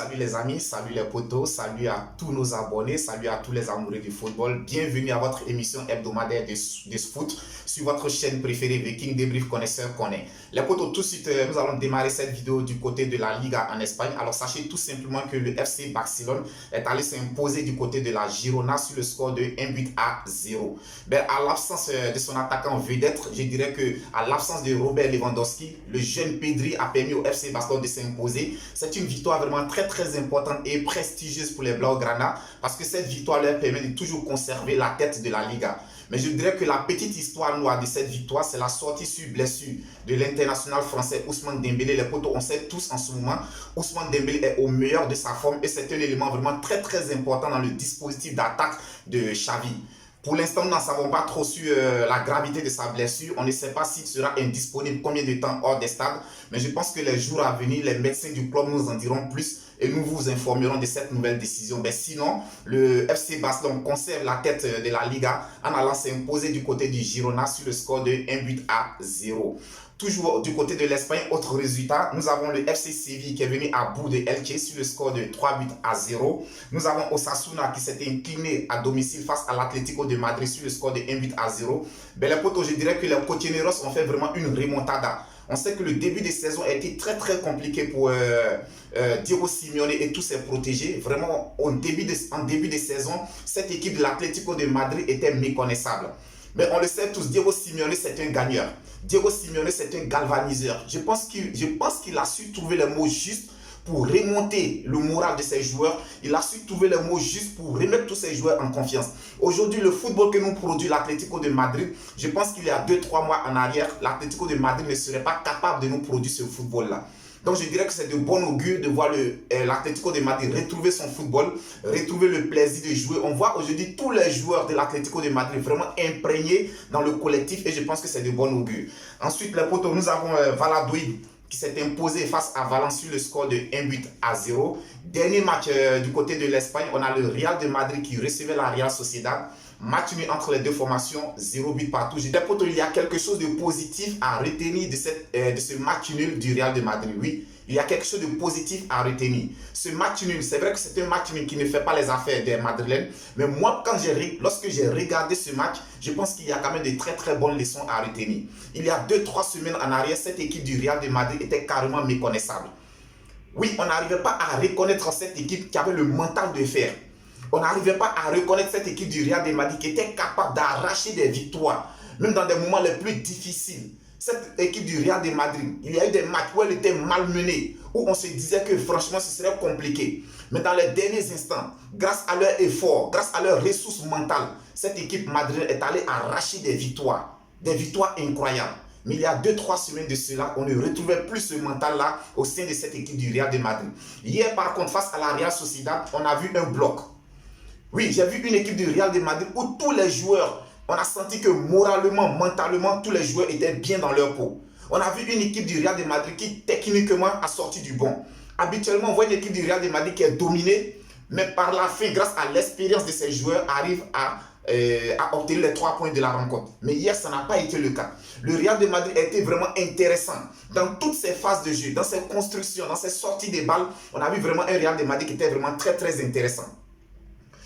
Salut les amis, salut les potos, salut à tous nos abonnés, salut à tous les amoureux du football. Bienvenue à votre émission hebdomadaire de foot sur votre chaîne préférée Viking Débrief Connaisseur Connaît. Les potos, tout de suite, nous allons démarrer cette vidéo du côté de la Liga en Espagne. Alors sachez tout simplement que le FC Barcelone est allé s'imposer du côté de la Girona sur le score de 1-0. À l'absence de son attaquant vedette, je dirais que à l'absence de Robert Lewandowski, le jeune Pedri a permis au FC Barcelone de s'imposer. C'est une victoire vraiment très importante et prestigieuse pour les Blaugrana parce que cette victoire leur permet de toujours conserver la tête de la Liga. Mais je dirais que la petite histoire noire de cette victoire, c'est la sortie sur blessure de l'international français Ousmane Dembélé. Les potos, on sait tous en ce moment, Ousmane Dembélé est au meilleur de sa forme et c'est un élément vraiment très important dans le dispositif d'attaque de Xavi. Pour l'instant, nous n'en savons pas trop sur la gravité de sa blessure. On ne sait pas s'il sera indisponible, combien de temps hors des stades. Mais je pense que les jours à venir, les médecins du club nous en diront plus et nous vous informerons de cette nouvelle décision. Mais sinon, le FC Barcelone conserve la tête de la Liga en allant s'imposer du côté du Girona sur le score de 1-0. Toujours du côté de l'Espagne, autre résultat, nous avons le FC Séville qui est venu à bout de Elche sur le score de 3-0. Nous avons Osasuna qui s'est incliné à domicile face à l'Atlético de Madrid sur le score de 1-0. Les potos, je dirais que les Cochineros ont fait vraiment une remontada. On sait que le début de saison a été très compliqué pour Diego Simeone et tous ses protégés. Vraiment, en début de saison, cette équipe de l'Atlético de Madrid était méconnaissable. Mais on le sait tous, Diego Simeone, c'est un gagneur. Diego Simeone, c'est un galvaniseur. Je pense qu'il a su trouver les mots justes pour remonter le moral de ses joueurs. Il a su trouver les mots justes pour remettre tous ses joueurs en confiance. Aujourd'hui, le football que nous produit l'Atlético de Madrid, je pense qu'il y a 2-3 mois en arrière, l'Atlético de Madrid ne serait pas capable de nous produire ce football-là. Donc je dirais que c'est de bon augure de voir l'Atlético de Madrid retrouver son football, retrouver le plaisir de jouer. On voit aujourd'hui tous les joueurs de l'Atlético de Madrid vraiment imprégnés dans le collectif et je pense que c'est de bon augure. Ensuite, les potos, nous avons Valladolid qui s'est imposé face à Valence sur le score de 1-0. Dernier match du côté de l'Espagne, on a le Real de Madrid qui recevait la Real Sociedad. Match nul entre les deux formations, 0 but partout. Je dis, il y a quelque chose de positif à retenir de ce match nul du Real de Madrid. Oui, il y a quelque chose de positif à retenir. Ce match nul, c'est vrai que c'est un match nul qui ne fait pas les affaires des Madrilènes. Mais moi, lorsque j'ai regardé ce match, je pense qu'il y a quand même de très bonnes leçons à retenir. Il y a 2-3 semaines en arrière, cette équipe du Real de Madrid était carrément méconnaissable. Oui, on n'arrivait pas à reconnaître cette équipe qui avait le mental de fer. On n'arrivait pas à reconnaître cette équipe du Real de Madrid qui était capable d'arracher des victoires, même dans des moments les plus difficiles. Cette équipe du Real de Madrid, il y a eu des matchs où elle était malmenée, où on se disait que franchement ce serait compliqué. Mais dans les derniers instants, grâce à leur effort, grâce à leurs ressources mentales, cette équipe madrilène est allée arracher des victoires incroyables. Mais il y a 2-3 semaines de cela, on ne retrouvait plus ce mental-là au sein de cette équipe du Real de Madrid. Hier, par contre, face à la Real Sociedad, on a vu un bloc. Oui, j'ai vu une équipe du Real de Madrid où tous les joueurs, on a senti que moralement, mentalement, tous les joueurs étaient bien dans leur peau. On a vu une équipe du Real de Madrid qui techniquement a sorti du bon. Habituellement, on voit une équipe du Real de Madrid qui est dominée, mais par la fin, grâce à l'expérience de ces joueurs, arrive à obtenir les 3 points de la rencontre. Mais hier, ça n'a pas été le cas. Le Real de Madrid a été vraiment intéressant dans toutes ses phases de jeu, dans ses constructions, dans ses sorties de balles. On a vu vraiment un Real de Madrid qui était vraiment très intéressant.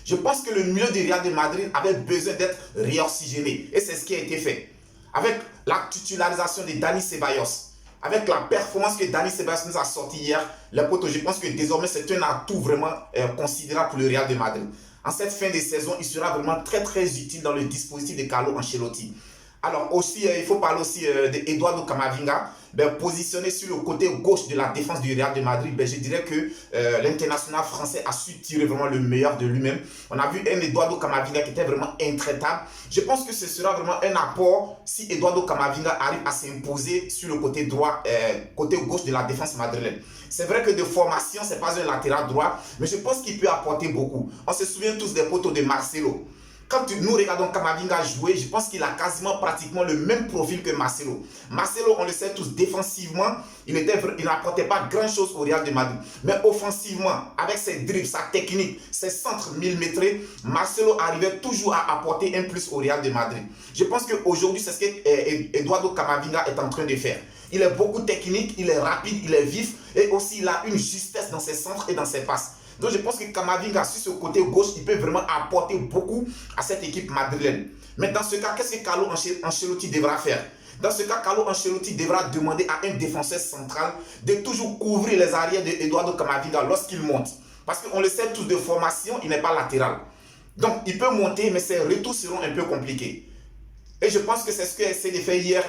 Je pense que le milieu du Real de Madrid avait besoin d'être réoxygéné. Et c'est ce qui a été fait. Avec la titularisation de Dani Ceballos, avec la performance que Dani Ceballos nous a sorti hier, les potos, je pense que désormais c'est un atout vraiment considérable pour le Real de Madrid. En cette fin de saison, il sera vraiment très utile dans le dispositif de Carlo Ancelotti. Alors aussi, il faut parler aussi d'Eduardo Camavinga, positionné sur le côté gauche de la défense du Real de Madrid. Je dirais que l'international français a su tirer vraiment le meilleur de lui-même. On a vu un Eduardo Camavinga qui était vraiment intraitable. Je pense que ce sera vraiment un apport si Eduardo Camavinga arrive à s'imposer sur le côté droit, côté gauche de la défense madrilène. C'est vrai que de formation, ce n'est pas un latéral droit, mais je pense qu'il peut apporter beaucoup. On se souvient tous des poteaux de Marcelo. Quand nous regardons Camavinga jouer, je pense qu'il a quasiment pratiquement le même profil que Marcelo. Marcelo, on le sait tous, défensivement, il n'apportait pas grand-chose au Real de Madrid. Mais offensivement, avec ses dribbles, sa technique, ses centres millimétrés, Marcelo arrivait toujours à apporter un plus au Real de Madrid. Je pense qu'aujourd'hui, c'est ce que Eduardo Camavinga est en train de faire. Il est beaucoup technique, il est rapide, il est vif et aussi il a une justesse dans ses centres et dans ses passes. Donc je pense que Camavinga, sur ce côté gauche, il peut vraiment apporter beaucoup à cette équipe madrilène. Mais dans ce cas, qu'est-ce que Carlo Ancelotti devra faire? Dans ce cas, Carlo Ancelotti devra demander à un défenseur central de toujours couvrir les arrières de Eduardo Camavinga lorsqu'il monte. Parce qu'on le sait tous, de formation, il n'est pas latéral. Donc il peut monter, mais ses retours seront un peu compliqués. Et je pense que c'est ce qu'a essayé de faire hier.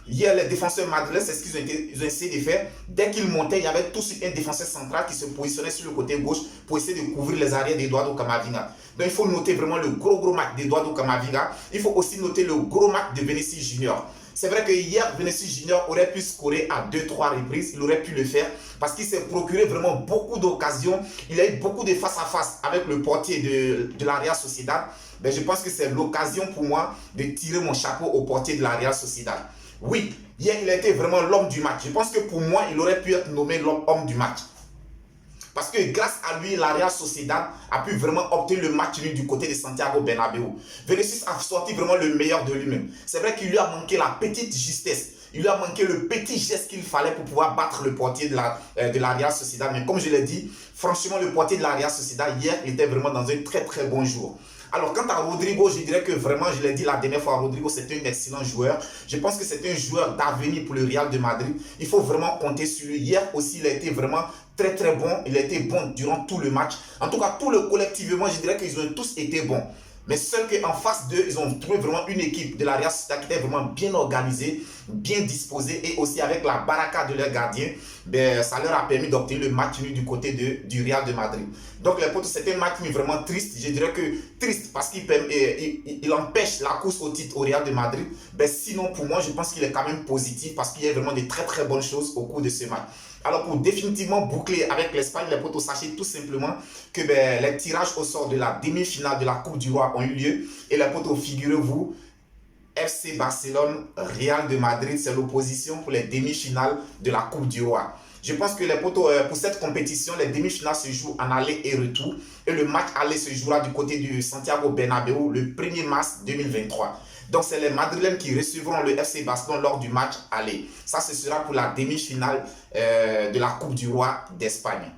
Hier, les défenseurs madrilènes, c'est ce qu'ils ont essayé de faire. Dès qu'ils montaient, il y avait tout de suite un défenseur central qui se positionnait sur le côté gauche pour essayer de couvrir les arrières d'Eduardo Camavinga. Donc il faut noter vraiment le gros match d'Eduardo Camavinga. Il faut aussi noter le gros match de Vinicius Junior. C'est vrai que hier, Vinicius Junior aurait pu scorer à 2-3 reprises. Il aurait pu le faire parce qu'il s'est procuré vraiment beaucoup d'occasions. Il a eu beaucoup de face-à-face avec le portier de la Real Sociedad. Mais je pense que c'est l'occasion pour moi de tirer mon chapeau au portier de la Real Sociedad. Oui, hier, il a été vraiment l'homme du match. Je pense que pour moi, il aurait pu être nommé l'homme du match. Parce que grâce à lui, la Real Sociedad a pu vraiment obtenir le match nul du côté de Santiago Bernabéu. Vinicius a sorti vraiment le meilleur de lui-même. C'est vrai qu'il lui a manqué la petite justesse. Il lui a manqué le petit geste qu'il fallait pour pouvoir battre le portier de la Real Sociedad. Mais comme je l'ai dit, franchement, le portier de la Real Sociedad, hier, il était vraiment dans un très bon jour. Alors, quant à Rodrigo, je dirais que vraiment, je l'ai dit la dernière fois, Rodrigo, c'est un excellent joueur. Je pense que c'est un joueur d'avenir pour le Real de Madrid. Il faut vraiment compter sur lui. Hier aussi, il a été vraiment très bon. Il a été bon durant tout le match. En tout cas, collectivement, je dirais qu'ils ont tous été bons. Mais seul qu'en face d'eux, ils ont trouvé vraiment une équipe de la Real Sociedad qui était vraiment bien organisée, bien disposée et aussi avec la baraka de leur gardien, ça leur a permis d'obtenir le match nul du côté du Real de Madrid. Donc les potes, c'était un match vraiment triste. Je dirais que triste parce qu'il empêche la course au titre au Real de Madrid. Sinon, pour moi, je pense qu'il est quand même positif parce qu'il y a vraiment de très bonnes choses au cours de ce match. Alors pour définitivement boucler avec l'Espagne, les potos, sachez tout simplement que les tirages au sort de la demi-finale de la Coupe du Roi ont eu lieu. Et les potos, figurez-vous, FC Barcelone, Real de Madrid, c'est l'opposition pour les demi-finales de la Coupe du Roi. Je pense que les potos, pour cette compétition, les demi-finales se jouent en aller et retour. Et le match aller se jouera du côté du Santiago Bernabéu le 1er mars 2023. Donc, c'est les Madrilènes qui recevront le FC Barcelone lors du match aller. Ça, ce sera pour la demi-finale de la Coupe du Roi d'Espagne.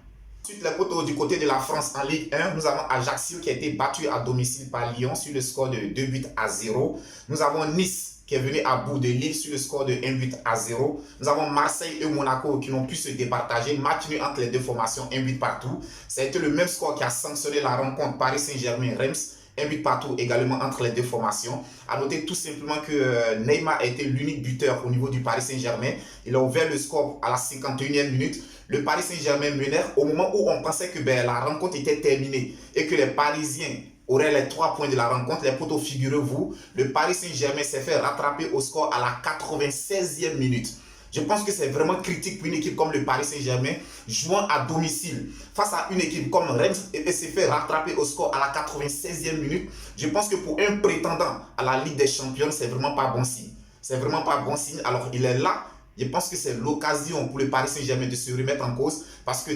Ensuite, les potos, du côté de la France en Ligue 1, nous avons Ajaccio qui a été battu à domicile par Lyon sur le score de 2-0. Nous avons Nice qui est venu à bout de Lille sur le score de 1-0. Nous avons Marseille et Monaco qui n'ont pu se départager. Match nul entre les deux formations, 1 partout. Ça a été le même score qui a sanctionné la rencontre Paris Saint-Germain-Reims. 1 partout également entre les deux formations. A noter tout simplement que Neymar a été l'unique buteur au niveau du Paris Saint-Germain. Il a ouvert le score à la 51e minute. Le Paris Saint-Germain menait au moment où on pensait que la rencontre était terminée et que les Parisiens auraient les 3 points de la rencontre. Les potos, figurez-vous, le Paris Saint-Germain s'est fait rattraper au score à la 96e minute. Je pense que c'est vraiment critique pour une équipe comme le Paris Saint-Germain, jouant à domicile face à une équipe comme Reims et s'est fait rattraper au score à la 96e minute. Je pense que pour un prétendant à la Ligue des Champions, c'est vraiment pas bon signe. C'est vraiment pas bon signe. Alors il est là. Je pense que c'est l'occasion pour le Paris Saint-Germain de se remettre en cause parce que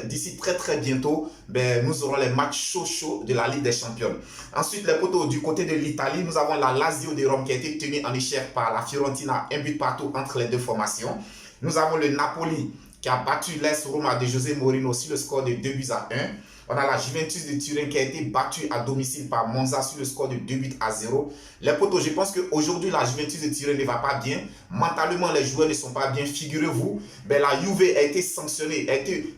d'ici très bientôt, nous aurons les matchs chauds de la Ligue des Champions. Ensuite, les potos, du côté de l'Italie, nous avons la Lazio de Rome qui a été tenue en échec par la Fiorentina, 1 partout entre les deux formations. Nous avons le Napoli qui a battu l'AS Roma de José Mourinho sur le score de 2-1. On a la Juventus de Turin qui a été battue à domicile par Monza sur le score de 2-0. Les potos, je pense qu'aujourd'hui, la Juventus de Turin ne va pas bien. Mentalement, les joueurs ne sont pas bien. Figurez-vous, la Juve a été sanctionnée.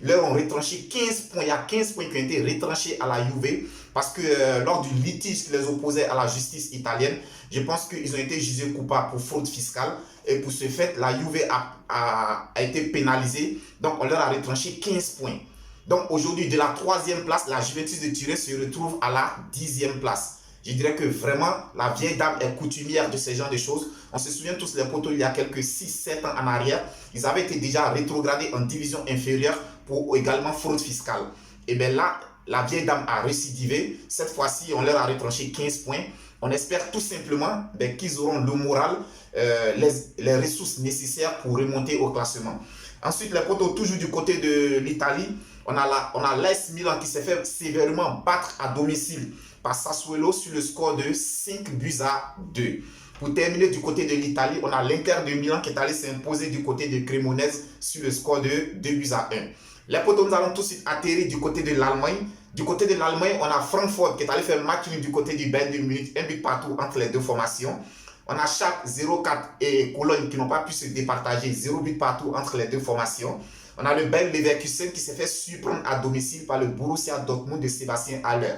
Leur ont retranché 15 points. Il y a 15 points qui ont été retranchés à la Juve parce que lors du litige qui les opposait à la justice italienne, je pense qu'ils ont été jugés coupables pour fraude fiscale. Et pour ce fait, la Juve a été pénalisée. Donc, on leur a retranché 15 points. Donc aujourd'hui, de la 3e place, la Juventus de Turin se retrouve à la 10e place. Je dirais que vraiment, la vieille dame est coutumière de ce genre de choses. On se souvient tous, les potos, il y a quelques 6-7 ans en arrière, ils avaient été déjà rétrogradés en division inférieure pour également fraude fiscale. Et bien là, la vieille dame a récidivé. Cette fois-ci, on leur a retranché 15 points. On espère tout simplement qu'ils auront le moral, les ressources nécessaires pour remonter au classement. Ensuite, les potos, toujours du côté de l'Italie, on a l'AS Milan qui s'est fait sévèrement battre à domicile par Sassuolo sur le score de 5-2. Pour terminer du côté de l'Italie, on a l'Inter de Milan qui est allé s'imposer du côté de Cremonese sur le score de 2-1. Les potos, nous allons tout de suite atterrir du côté de l'Allemagne. Du côté de l'Allemagne, on a Francfort qui est allé faire match du côté du Bayern de Munich, un but partout entre les deux formations. On a Schalke 0-4 et Cologne qui n'ont pas pu se départager, 0 but partout entre les deux formations. On a le Bayer Leverkusen qui s'est fait surprendre à domicile par le Borussia Dortmund de Sébastien Haller.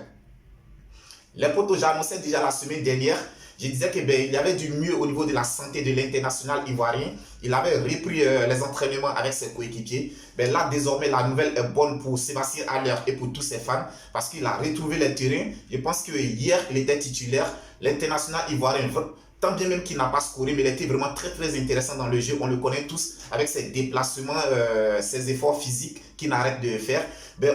Les potos, j'annonçais déjà la semaine dernière, je disais qu'il y avait du mieux au niveau de la santé de l'international ivoirien. Il avait repris les entraînements avec ses coéquipiers. Là, désormais, la nouvelle est bonne pour Sébastien Haller et pour tous ses fans parce qu'il a retrouvé les terrains. Je pense que hier, il était titulaire. L'international ivoirien, tant bien même qu'il n'a pas scoré, mais il était vraiment très intéressant dans le jeu. On le connaît tous avec ses déplacements, ses efforts physiques qu'il n'arrête de faire.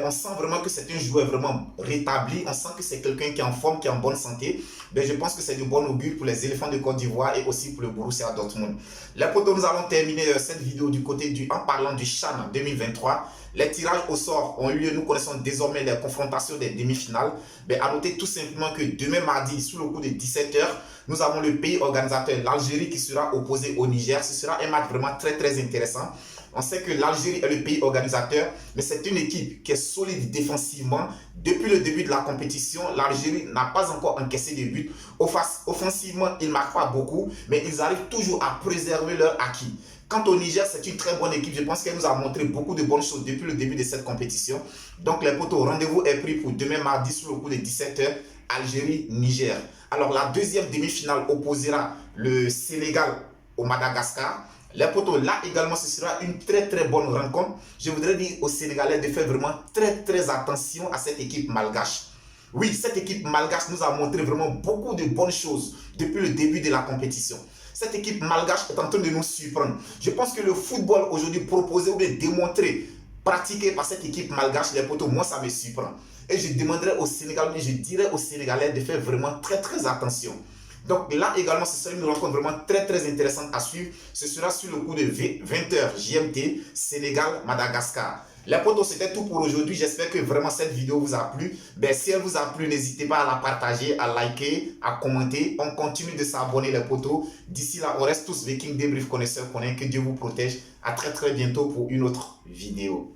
On sent vraiment que c'est un joueur vraiment rétabli. On sent que c'est quelqu'un qui est en forme, qui est en bonne santé. Je pense que c'est de bon augure pour les éléphants de Côte d'Ivoire et aussi pour le Borussia Dortmund. Les potos, nous allons terminer cette vidéo du côté en parlant du CHAN 2023. Les tirages au sort ont eu lieu. Nous connaissons désormais les confrontations des demi-finales. À noter tout simplement que demain mardi, sous le coup de 17 h, nous avons le pays organisateur, l'Algérie, qui sera opposé au Niger. Ce sera un match vraiment très intéressant. On sait que l'Algérie est le pays organisateur, mais c'est une équipe qui est solide défensivement. Depuis le début de la compétition, l'Algérie n'a pas encore encaissé de buts. Offensivement, ils ne marquent pas beaucoup, mais ils arrivent toujours à préserver leur acquis. Quant au Niger, c'est une très bonne équipe. Je pense qu'elle nous a montré beaucoup de bonnes choses depuis le début de cette compétition. Donc les potos, rendez-vous est pris pour demain mardi sous le coup de 17 h, Algérie-Niger. Alors la deuxième demi-finale opposera le Sénégal au Madagascar. Les potos, là également, ce sera une très bonne rencontre. Je voudrais dire aux Sénégalais de faire vraiment très attention à cette équipe malgache. Oui, cette équipe malgache nous a montré vraiment beaucoup de bonnes choses depuis le début de la compétition. Cette équipe malgache est en train de nous surprendre. Je pense que le football aujourd'hui proposé ou bien démontré, pratiqué par cette équipe malgache, les potos, moi ça me surprend. Et je demanderai aux Sénégalais, je dirais aux Sénégalais de faire vraiment très attention. Donc là également, ce sera une rencontre vraiment très intéressante à suivre. Ce sera sur le coup de 20 h GMT, Sénégal-Madagascar. Les potos, c'était tout pour aujourd'hui. J'espère que vraiment cette vidéo vous a plu. Si elle vous a plu, n'hésitez pas à la partager, à liker, à commenter. On continue de s'abonner les potos. D'ici là, on reste tous Viking Débrief connaisseurs. Que Dieu vous protège. À très bientôt pour une autre vidéo.